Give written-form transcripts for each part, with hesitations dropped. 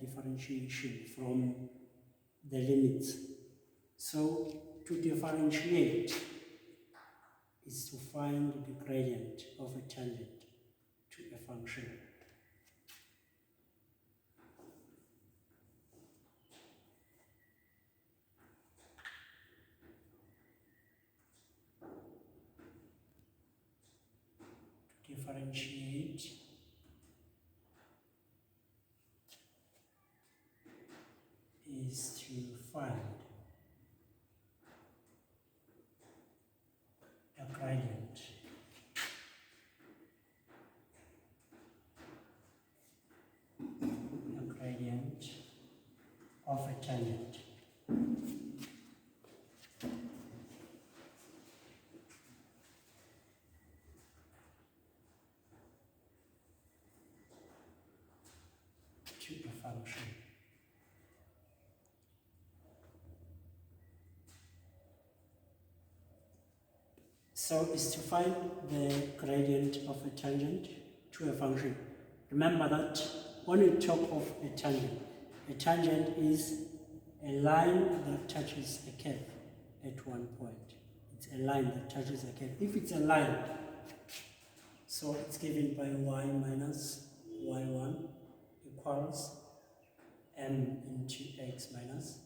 differentiation from the limits. So to differentiate is to find the gradient of a tangent to a function. To differentiate is to find a gradient of a tangent. To a function. So is to find the gradient of a tangent to a function. Remember that when we talk of a tangent is a line that touches a curve at one point. It's a line that touches a curve. If it's a line, so it's given by y minus y1 equals m into x minus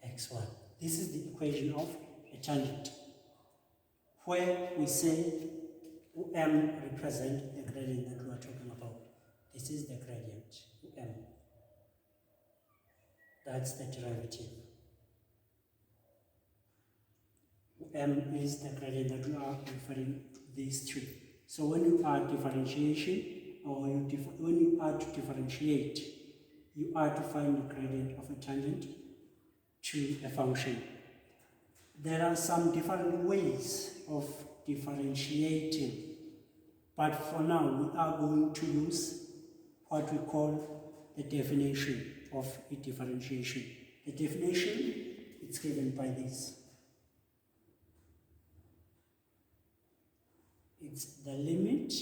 x1. This is the equation of a tangent, where we say m represents the gradient that we are talking about. This is the gradient, m. That's the derivative. M is the gradient that we are referring to these two. So when you add differentiation, or when you add to differentiate, you are to find the gradient of a tangent to a function. There are some different ways of differentiating, but for now we are going to use what we call the definition of a differentiation. The definition is given by this. It's the limit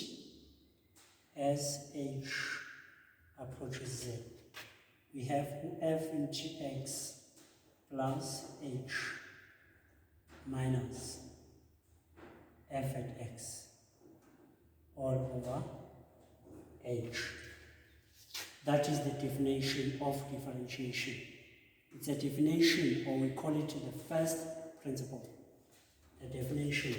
as h approaches z. We have f into x plus h minus f at x all over h. That is the definition of differentiation. It's a definition, or we call it the first principle. The definition.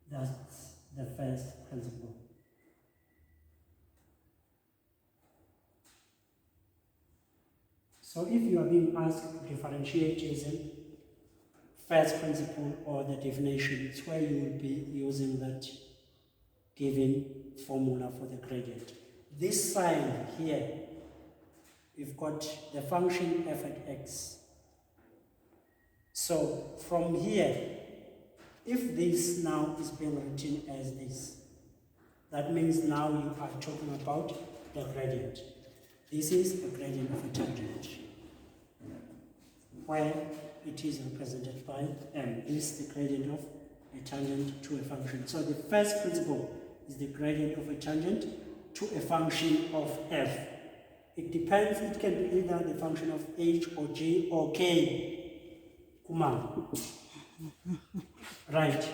That's the first principle. So if you are being asked to differentiate using first principle or the definition, it's where you will be using that given formula for the gradient. This side here, we've got the function f at x. So from here, if this now is being written as this, that means now you are talking about the gradient. This is the gradient of a tangent, where it is represented by m. This is the gradient of a tangent to a function. So the first principle is the gradient of a tangent to a function of f. It depends, it can be either the function of h or j or k. Kumam. Right.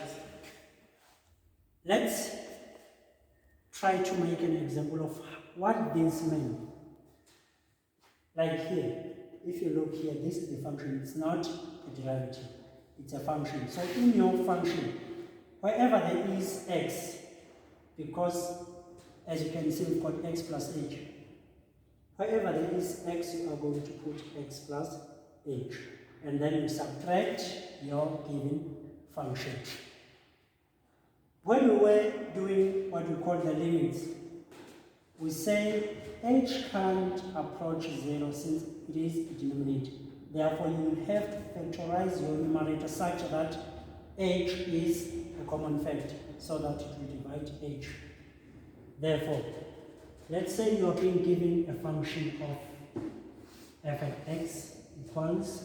Let's try to make an example of what this means. Like here, if you look here, this is the function. It's not a derivative, it's a function. So in your function, wherever there is x, because as you can see, we've got x plus h. Wherever there is x, you are going to put x plus h. And then you subtract your given function. When we were doing what we call the limits, we say h can't approach 0 since it is a denominator. Therefore, you will have to factorize your numerator such that h is a common factor, so that it will divide h. Therefore, let's say you are being given a function of f at x equals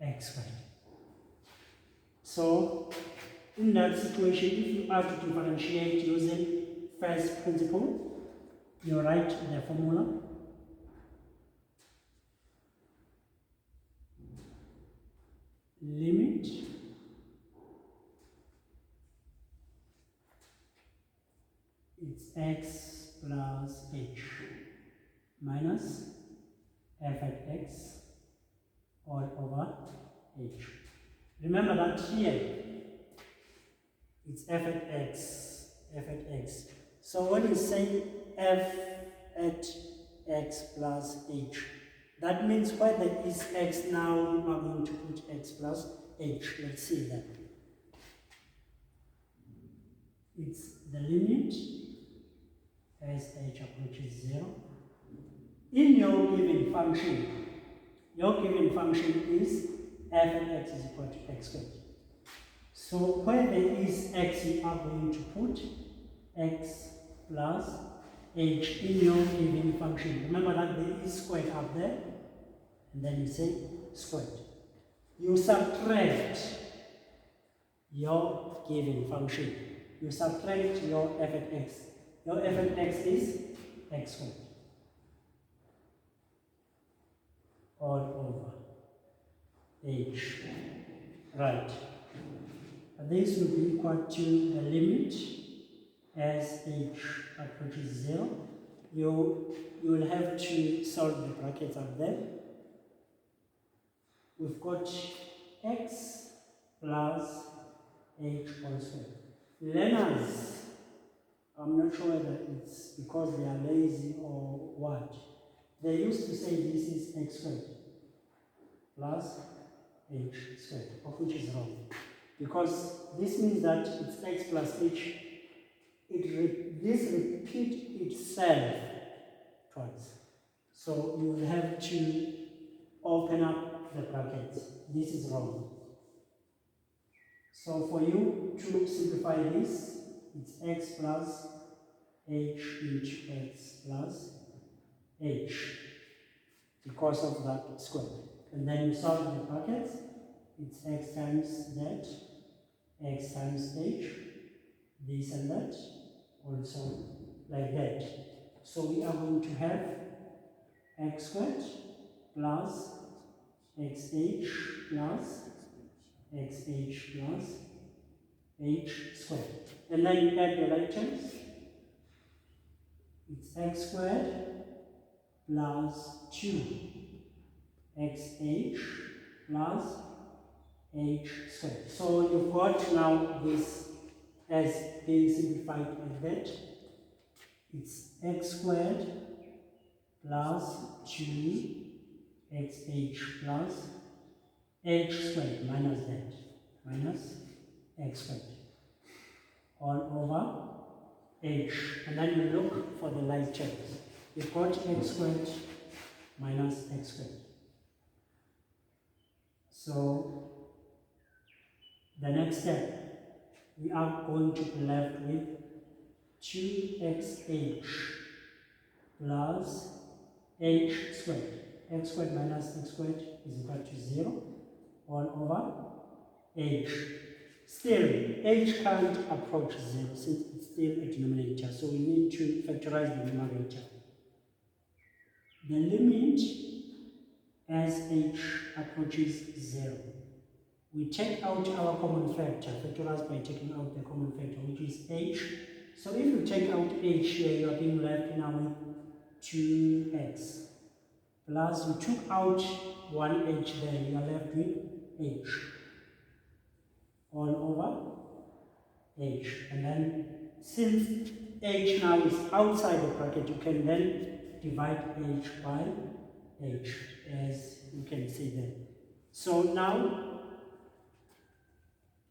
x squared. So in that situation, if you are to differentiate using first principle, you write the formula. Limit it's x plus h minus f at x all over h. Remember that here it's f at x. So when you say f at x plus h, that means where there is x now, we are going to put x plus h. Let's see that. It's the limit as h approaches 0. In your given function is f at x is equal to x squared. So where there is x, you are going to put x plus h in your given function. Remember that there is squared up there, and then you say squared. You subtract your given function. You subtract your f at x. Your f at x is x squared all over h. Right. This will be equal to the limit as h approaches 0. You will have to solve the brackets up there. We've got x plus h all squared. Learners, I'm not sure whether it's because they are lazy or what. They used to say this is x squared plus h squared, of which is wrong. Because this means that it's x plus h. This repeats itself twice. So you will have to open up the brackets. This is wrong. So for you to simplify this, it's x plus h into x plus h because of that square. And then you solve the brackets. It's x times that, x times h, this and that, also like that. So we are going to have x squared plus xh plus xh plus h squared. And then you add the right terms. It's x squared plus 2xh plus h squared. So you've got now this as being simplified like that. It's x squared plus 2xh plus h squared minus that, minus x squared all over h. And then you look for the like terms. You've got x squared minus x squared. So the next step, we are going to be left with 2xh plus h squared. X squared minus x squared is equal to 0 all over h. Still, h can't approach 0 since it's still a denominator, so we need to factorize the numerator. The limit as h approaches 0. We take out our common factor, factorize by taking out the common factor, which is h. So if you take out h here, you are being left now with 2x. Plus, you took out one h there, you are left with h. All over h. And then, since h now is outside the bracket, you can then divide h by h, as you can see there. So now,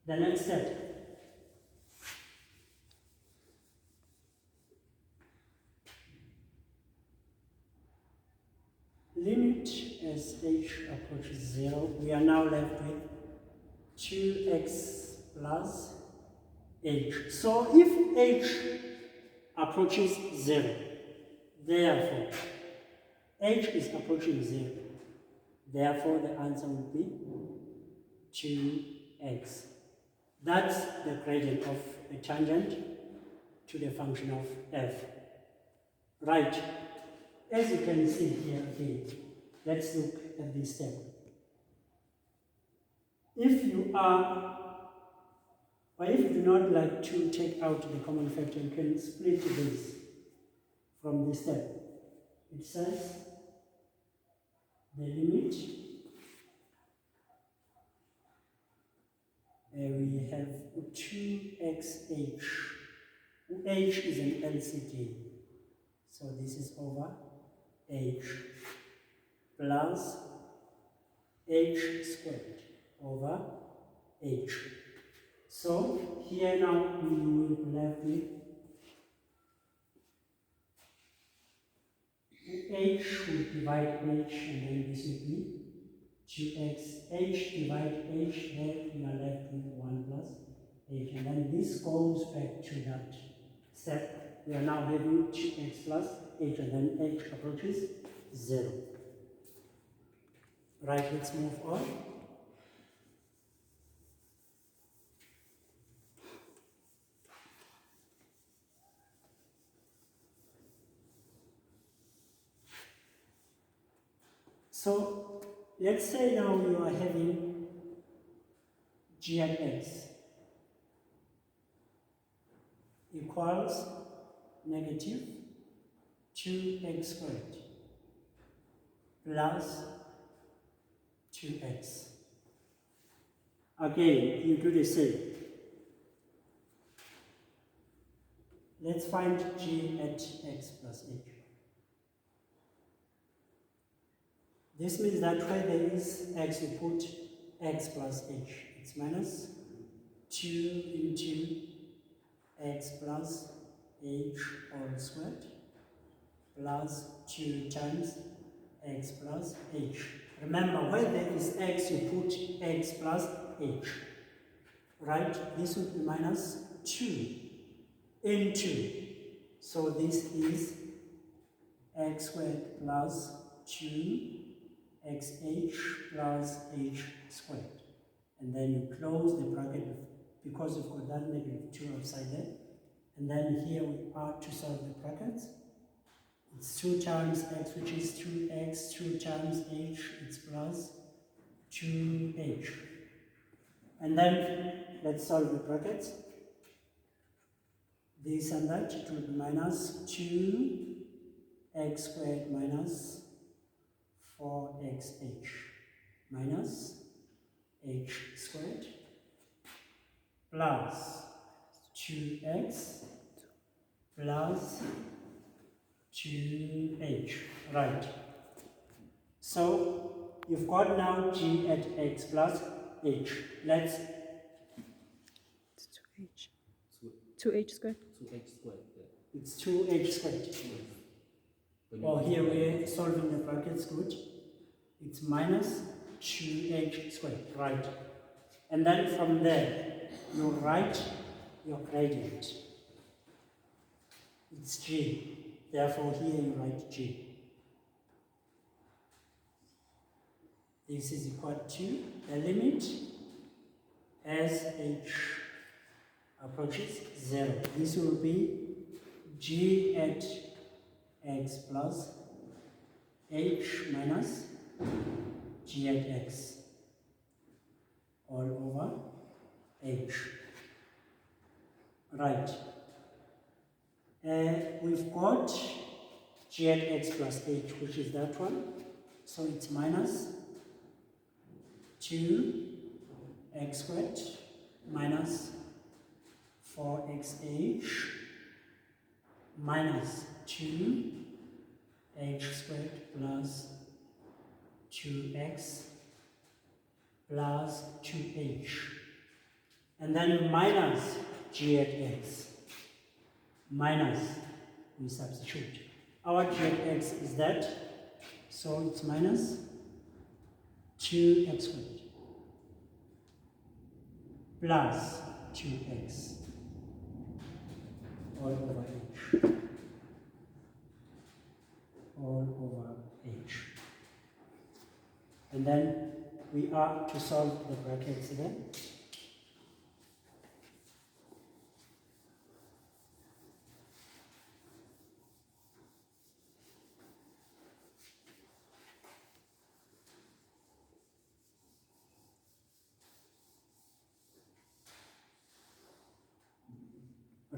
the next step. Limit as h approaches 0, we are now left with 2x plus h. So if h approaches 0, therefore h is approaching 0, therefore the answer will be 2x. That's the gradient of a tangent to the function of f. Right. As you can see here again, let's look at this step. If you do not like to take out the common factor, you can split this from this step. It says the limit, we have 2xh. H is an LCD, so this is over h plus h squared over h. So here now we will be left with h will divide h, and then this will be 2x. H divide h, then we are left with 1 plus h, and then this goes back to that step. We are now having 2x plus h, and then h approaches 0. Right, let's move on. So let's say now you are having g at x equals negative 2x squared plus 2x. Again, you do the same. Let's find g at x plus h. This means that where there is x, you put x plus h. It's minus 2 into x plus h all squared plus 2 times x plus h. Remember, where there is x, you put x plus h. Right? This would be minus 2 into. So this is x squared plus 2 xh plus h squared. And then you close the bracket because you've got that negative 2 outside there. And then here we are to solve the brackets. It's 2 times x, which is 2x, 2 times h, it's plus 2h. And then let's solve the brackets. This and that, it will be minus 2x squared minus 4xh minus h squared plus 2x plus 2h. Right. So you've got now g at x plus h. Let's. It's 2h. 2h squared. 2h squared. Yeah. It's 2h squared. Oh, here we're solving the brackets, good. It's minus 2h squared, right. And then from there, you write your gradient. It's g. Therefore, here you write g. This is equal to the limit as h approaches 0. This will be g at x plus h minus g at x all over h. Right. We've got g at x plus h, which is that one. So it's minus 2x squared minus 4xh minus 2h squared plus 2x plus 2h, and then minus g at x, minus, we substitute. Our g at x is that, so it's minus 2x squared plus 2x all over h, all over h. And then we are to solve the brackets again.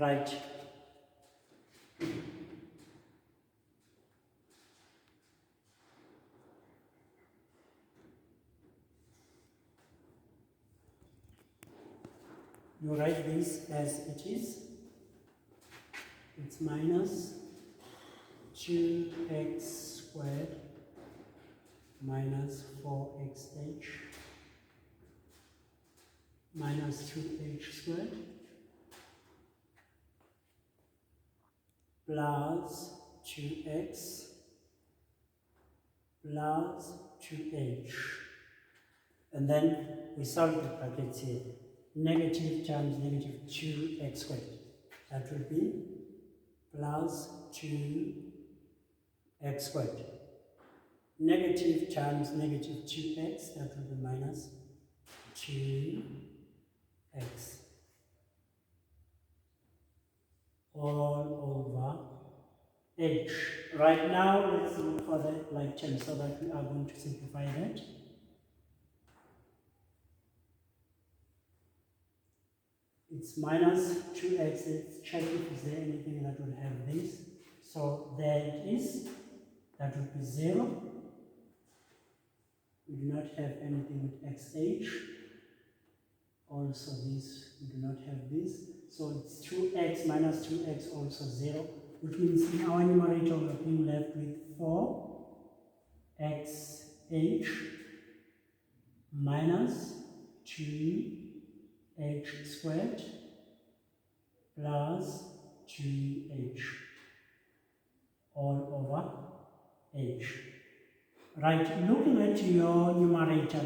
Right. You write this as it is. It's minus 2x squared minus 4xh minus 2h squared plus 2x plus 2h. And then we solve the brackets here. Negative times negative 2x squared. That will be plus 2x squared. Negative times negative 2x, that will be minus 2x. All over h. Right now, let's look for the like term so that we are going to simplify that. It's minus 2x. Let's check if is there anything that will have this. So there it is. That would be 0. We do not have anything with xh. Also this, we do not have this. So it's 2x minus 2x, also 0, which means in our numerator we are being left with 4xh minus 2h squared plus 2h all over h. Right, looking at your numerator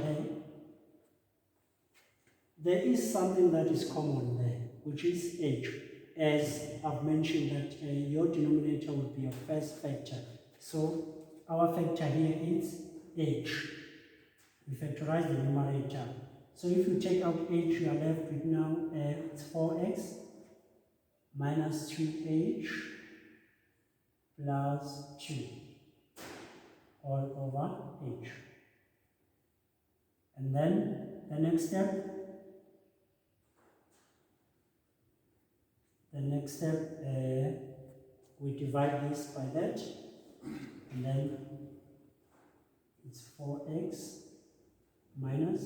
there is something that is common there, which is h. As I've mentioned that your denominator would be your first factor. So our factor here is h. We factorize the numerator. So if you take out h, you are left with now it's 4x minus 2h plus 2 all over h. And then the next step, we divide this by that, and then it's 4x minus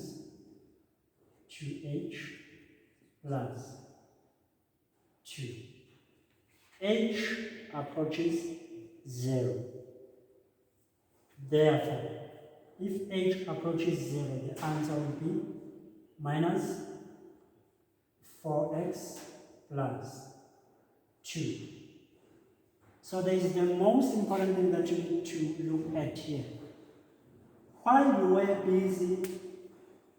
2h plus 2. H approaches 0. Therefore, if h approaches 0, the answer will be minus 4x plus 2. So there is the most important thing that you need to look at here. While you were busy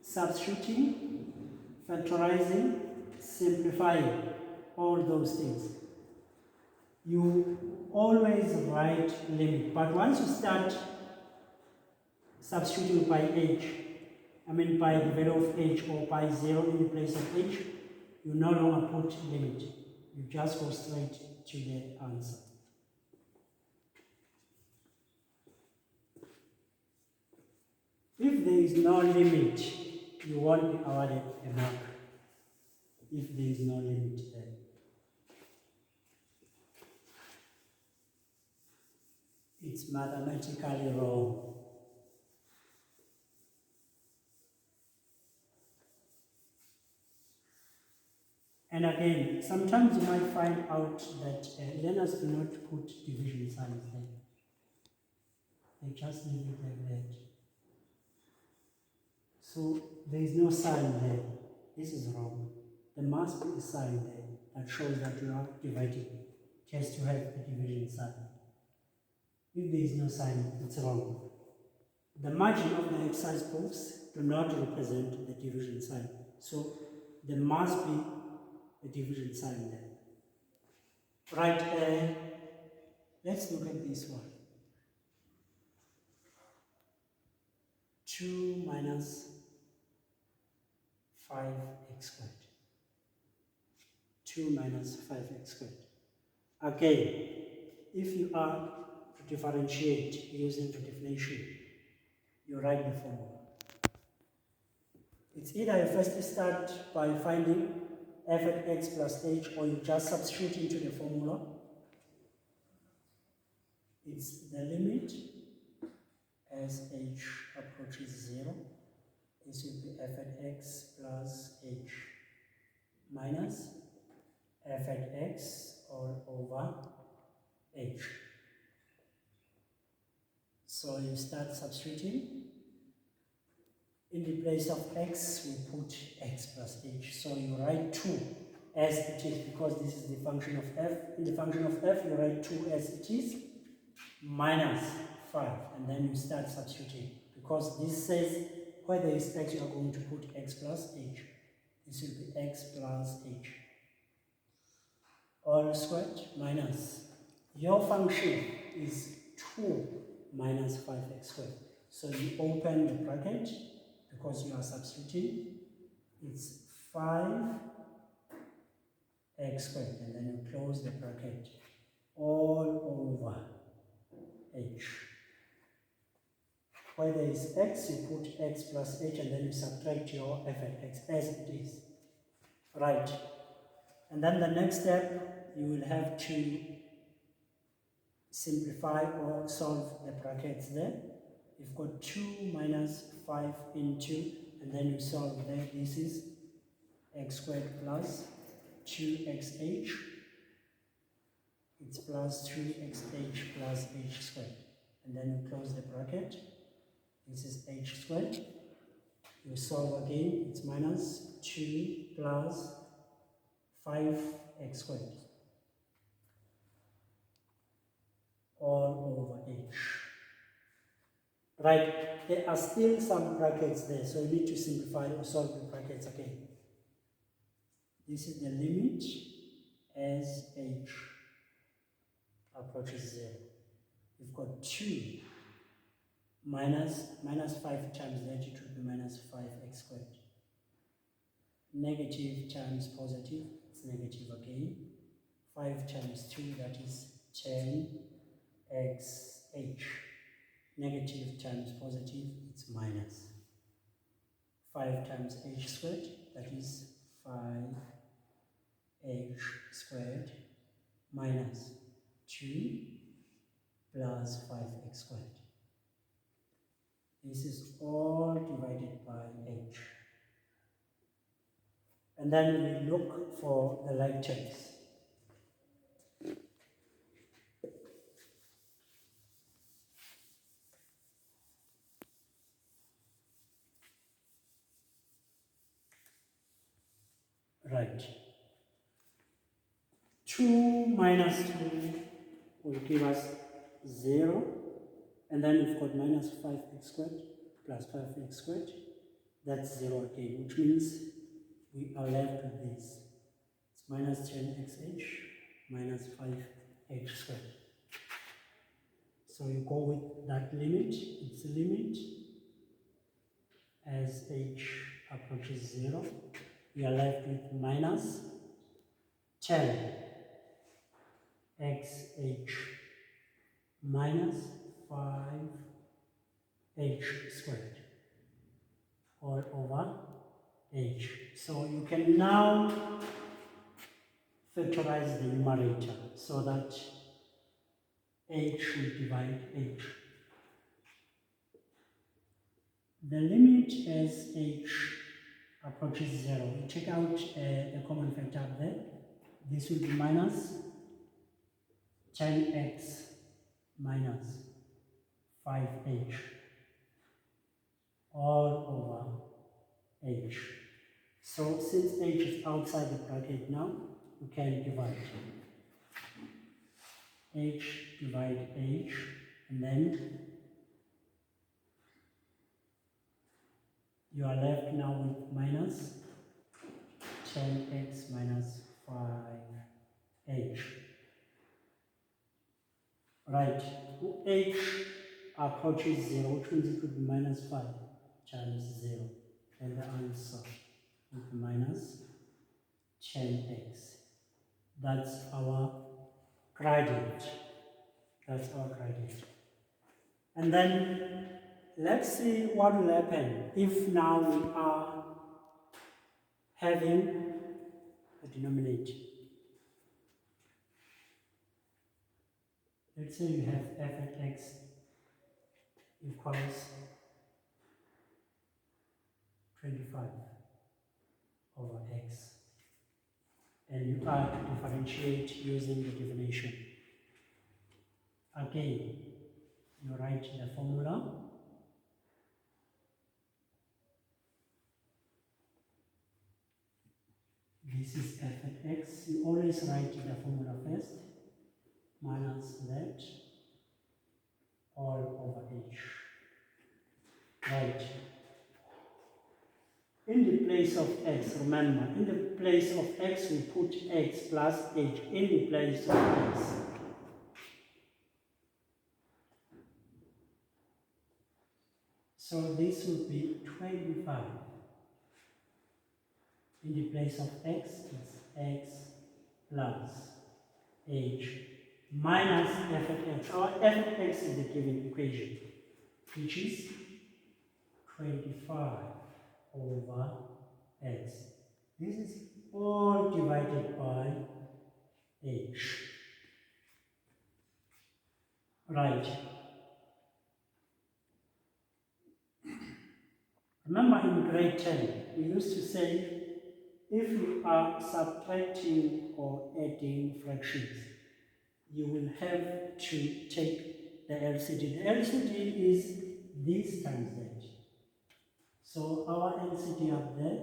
substituting, factorizing, simplifying, all those things, you always write limit. But once you start substituting by h, by the value of h or by 0 in the place of h, you no longer put limit. You just go straight to the answer. If there is no limit, you won't be awarded a mark. If there is no limit there. It's mathematically wrong. And again, sometimes you might find out that learners do not put division signs there. They just leave it like that. So there is no sign there. This is wrong. There must be a sign there that shows that you are dividing. It has to have a division sign. If there is no sign, it's wrong. The margin of the exercise books do not represent the division sign. So there must be a division sign there. Right, let's look at this one. 2 minus 5x squared. 2 minus 5x squared. Again, if you are to differentiate using the definition, you write the formula. It's either you first start by finding f at x plus h, or you just substitute into the formula. It's the limit as h approaches 0. This will be f at x plus h minus f at x all over h. So you start substituting. In the place of x, we put x plus h. So you write 2 as it is, because this is the function of f. In the function of f, you write 2 as it is, minus 5, and then you start substituting. Because this says where there is x, you are going to put x plus h. This will be x plus h. All squared minus, your function is 2 minus 5x squared. So you open the bracket, because you are substituting, it's 5x squared, and then you close the bracket, all over h. Where there is x, you put x plus h, and then you subtract your f at x as it is. Right. And then the next step, you will have to simplify or solve the brackets there. You've got 2 minus 5 into, and then you solve there. This is x squared plus 2xh. It's plus 3xh plus h squared. And then you close the bracket. This is h squared. You solve again. It's minus 2 plus 5x squared. All over h. Right, there are still some brackets there, so you need to simplify or solve the brackets again. This is the limit as h approaches 0. You've got 2 minus 5 times that, it will be minus 5x squared. Negative times positive, it's negative again. 5 times 2, that is 10xh. Negative times positive, it's minus. 5 times h squared, that is 5h squared minus 2 plus 5x squared. This is all divided by h. And then we look for the like terms. Right. 2 minus 2 will give us 0. And then we've got minus 5x squared plus 5x squared. That's 0 again, which means we are left with this. It's minus 10xh minus 5h squared. So you go with that limit. It's a limit as h approaches 0. We are left with minus 10xh minus 5h squared all over h. So you can now factorize the numerator so that h will divide h. The limit as h approaches 0, you take out the common factor up there. This will be minus 10x minus 5h all over h. So since h is outside the bracket now, we can divide. H divide h, and then you are left now with minus 10x minus 5h. Right, h approaches 0, which means it would be minus 5. times 0. And the answer will be minus 10x. That's our gradient. That's our gradient. And then let's see what will happen if now we are having a denominator. Let's say you have f at x equals 25 over x. And you are to differentiate using the definition. Again, you write the formula. This is f at x. You always write the formula first. Minus that all over h. Right. In the place of x, remember, in the place of x we put x plus h in the place of x. So this will be 25. In the place of x, it's x plus h minus f at x. Our f at x is the given equation, which is 25 over x. This is all divided by h. Right. Remember in grade 10, we used to say if you are subtracting or adding fractions, you will have to take the LCD. The LCD is this times that. So our LCD up there,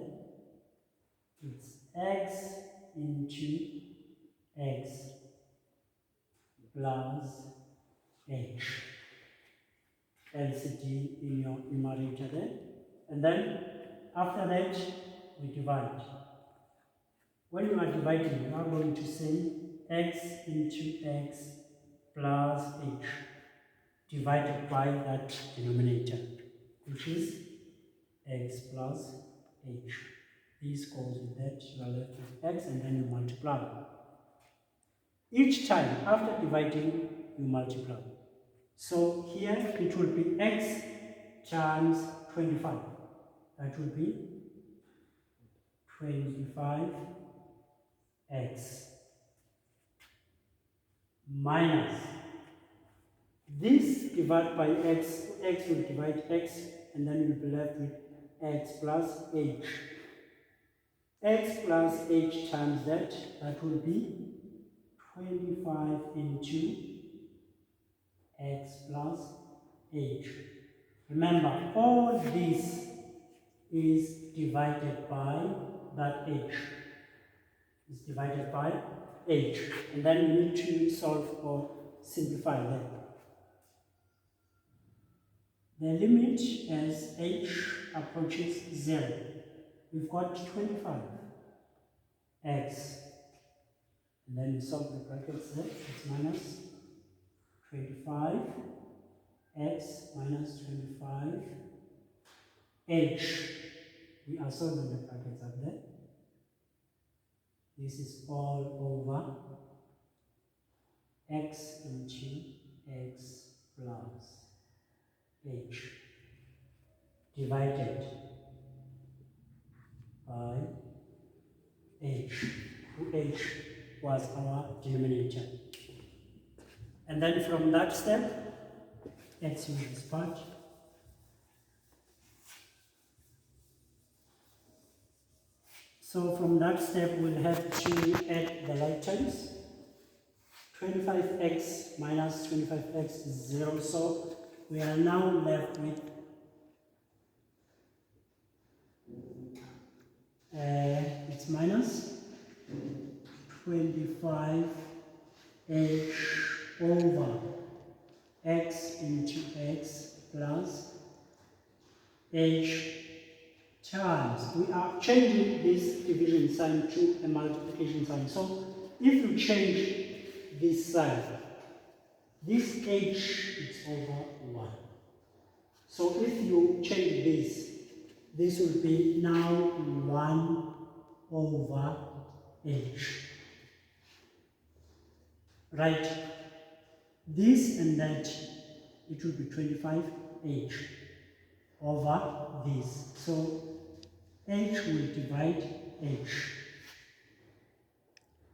it's x into x plus h. LCD in your numerator there. And then after that, we divide. When you are dividing, you are going to say x into x plus h divided by that denominator, which is x plus h. This goes with that, you are left with x, and then you multiply. Each time after dividing, you multiply. So here it will be x times 25. That will be 25x minus this divided by x. X will divide x, and then you'll be left with x plus h. X plus h times that, that will be 25 into x plus h. Remember, all this is divided by that h. Is divided by h. And then you need to solve or simplify that. The limit as h approaches 0, we've got 25x. And then you solve the brackets there, it's minus 25x minus 25 h. We are solving the brackets up there. This is all over x into x plus h divided by h. H was our denominator. And then from that step, let's use this part. So from that step, we'll have to add the like terms. 25x minus 25x is 0, so we are now left with it's minus 25h over x into x plus h times. We are changing this division sign to a multiplication sign. So if you change this sign, this h is over 1. So if you change this, this will be now 1 over h. Right? This and that, it will be 25h over this. So h will divide h.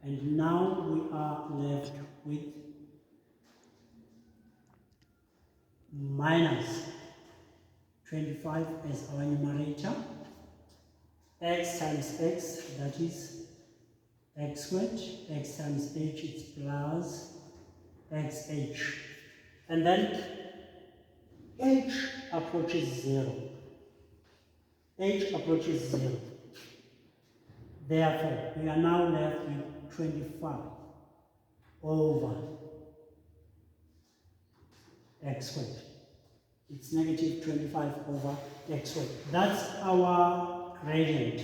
And now we are left with minus 25 as our numerator, x times x, that is x squared, x times h is plus xh. And then h approaches 0. H approaches 0. Therefore, we are now left with 25 over x squared. It's negative 25 over x squared. That's our gradient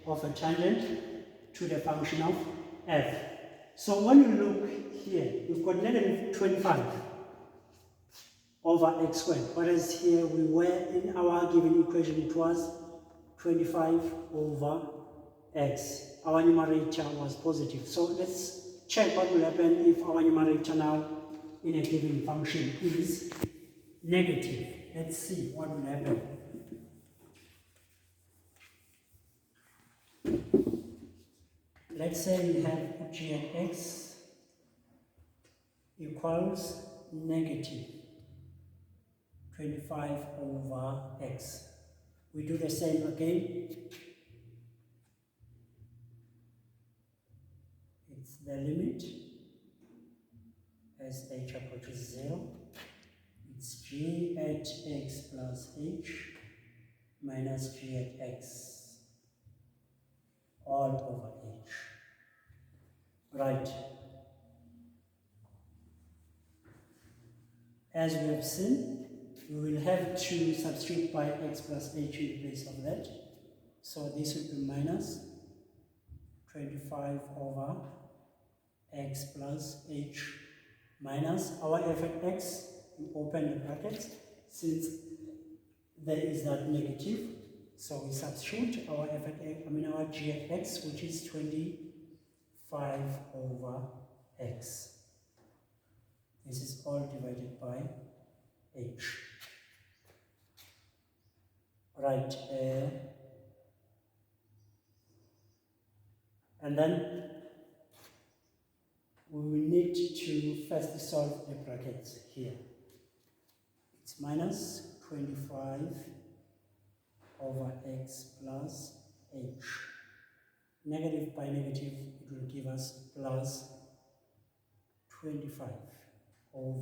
of a tangent to the function of f. So when you look here, we've got negative 25 over x squared, whereas here we were in our given equation, it was 25 over x. Our numerator was positive. So let's check what will happen if our numerator now in a given function is negative. Let's see what will happen. Let's say we have g at x equals negative 25 over x. We do the same again. It's the limit as h approaches 0. It's g at x plus h minus g at x all over h. Right. As we have seen, we will have to substitute by x plus h in place of that. So this will be minus 25 over x plus h minus our f at x. We open the brackets since there is that negative. So we substitute our f at x, our g at x, which is 25 over x. This is all divided by h. Right. And then we will need to first solve the brackets here. It's minus 25 over x plus h. Negative by negative, it will give us plus 25 over